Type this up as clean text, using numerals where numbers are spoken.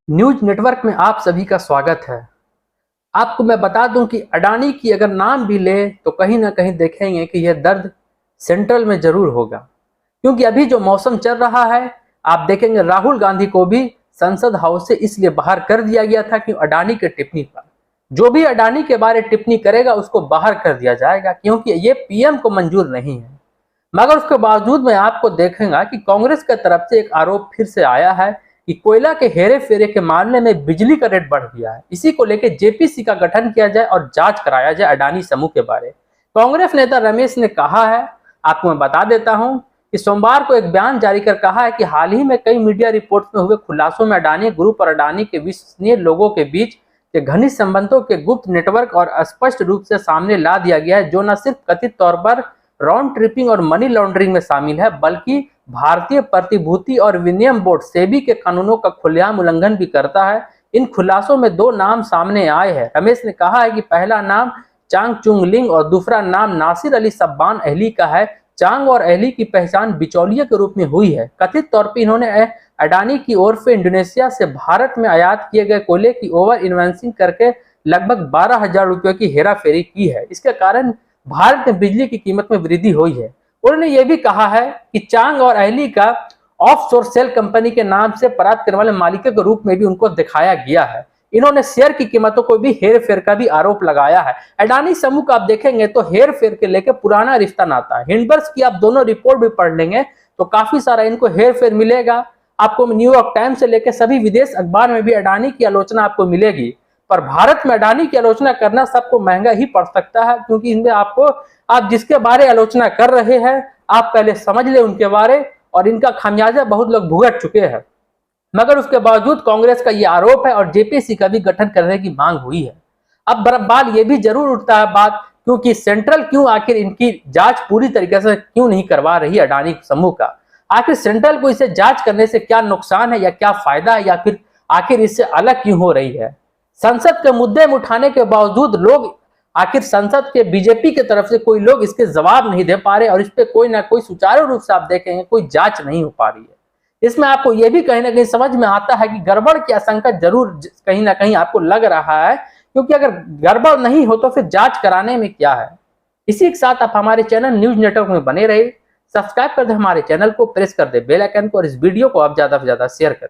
News network में आप सभी का स्वागत है। आपको मैं बता दूं कि अडानी की अगर नाम भी ले तो कहीं ना कहीं देखेंगे कि यह दर्द सेंट्रल में जरूर होगा, क्योंकि अभी जो मौसम चल रहा है आप देखेंगे राहुल गांधी को भी संसद हाउस से इसलिए बाहर कर दिया गया था कि अडानी के टिप्पणी पर जो भी अडानी के बारे टिप्पणी करेगा उसको बाहर कर दिया जाएगा, क्योंकि ये पीएम को मंजूर नहीं है। मगर उसके बावजूद मैं आपको देखेगा कि कांग्रेस की तरफ से एक आरोप फिर से आया है कि कोयला के हेरे फेरे के मामले में बिजली का रेट बढ़ गया है। इसी को लेकर जेपीसी का गठन किया जाए और जांच कराया जाए अडानी समूह के बारे। कांग्रेस नेता रमेश ने कहा है, आपको मैं बता देता हूं कि सोमवार को एक बयान जारी कर कहा है कि हाल ही में कई मीडिया रिपोर्ट्स में हुए खुलासों में अडानी ग्रुप और अडानी के विश्वसनीय लोगों के बीच के घनिष्ठ संबंधों के गुप्त नेटवर्क और स्पष्ट रूप से सामने ला दिया गया है, जो न सिर्फ कथित तौर पर राउंड ट्रिपिंग और मनी लॉन्ड्रिंग में शामिल है, बल्कि भारतीय प्रतिभूति और विनिमय बोर्ड सेबी के कानूनों का खुलेआम उल्लंघन भी करता है। इन खुलासों में दो नाम सामने आए हैं। रमेश ने कहा है कि पहला नाम चांग चुंग लिंग और दूसरा नाम नासिर अली सब्बान अहली का है। चांग और अहली की पहचान बिचौलिया के रूप में हुई है। कथित तौर पर इन्होंने अडानी की ओर से इंडोनेशिया से भारत में आयात किए गए कोयले की ओवर इन्वेस्टिंग करके लगभग 12,000 रुपयों की हेराफेरी की है। इसके कारण भारत में बिजली की कीमत में वृद्धि हुई है। उन्होंने यह भी कहा है कि चांग और अहली का ऑफशोर सेल कंपनी के नाम से प्राप्त करने वाले मालिकों के रूप में भी उनको दिखाया गया है। इन्होंने शेयर की कीमतों को भी हेर फेर का भी आरोप लगाया है। अडानी समूह का आप देखेंगे तो हेर फेर के लेकर पुराना रिश्ता नाता है। हिंडबर्ग की आप दोनों रिपोर्ट भी पढ़ लेंगे तो काफी सारा इनको हेर फेर मिलेगा। आपको न्यूयॉर्क टाइम्स से लेकर सभी विदेश अखबार में भी अडानी की आलोचना आपको मिलेगी। पर भारत में अडानी की आलोचना करना सबको महंगा ही पड़ सकता है, क्योंकि इनमें आपको आप जिसके बारे आलोचना कर रहे हैं आप पहले समझ ले उनके बारे, और इनका खामियाजा बहुत लोग भुगत चुके हैं। मगर उसके बावजूद कांग्रेस का यह आरोप है और जेपीसी का भी गठन करने की मांग हुई है। अब बराबर ये भी जरूर उठता है बात, क्योंकि सेंट्रल क्यों आखिर इनकी जांच पूरी तरीके से क्यों नहीं करवा रही अडानी समूह का। आखिर सेंट्रल को इसे जांच करने से क्या नुकसान है या क्या फायदा है, या फिर आखिर इससे अलग क्यों हो रही है। संसद के मुद्दे में उठाने के बावजूद लोग आखिर संसद के बीजेपी की तरफ से कोई लोग इसके जवाब नहीं दे पा रहे, और इस पे कोई ना कोई सुचारू रूप से आप देखेंगे कोई जांच नहीं हो पा रही है। इसमें आपको यह भी कहीं ना कहीं समझ में आता है कि गड़बड़ की आशंका जरूर कहीं ना कहीं आपको लग रहा है, क्योंकि अगर गड़बड़ नहीं हो तो फिर जांच कराने में क्या है। इसी के साथ आप हमारे चैनल न्यूज नेटवर्क में बने रहे। सब्सक्राइब कर दे हमारे चैनल को, प्रेस कर दे बेल आइकन को, और इस वीडियो को आप ज्यादा से ज्यादा शेयर करें।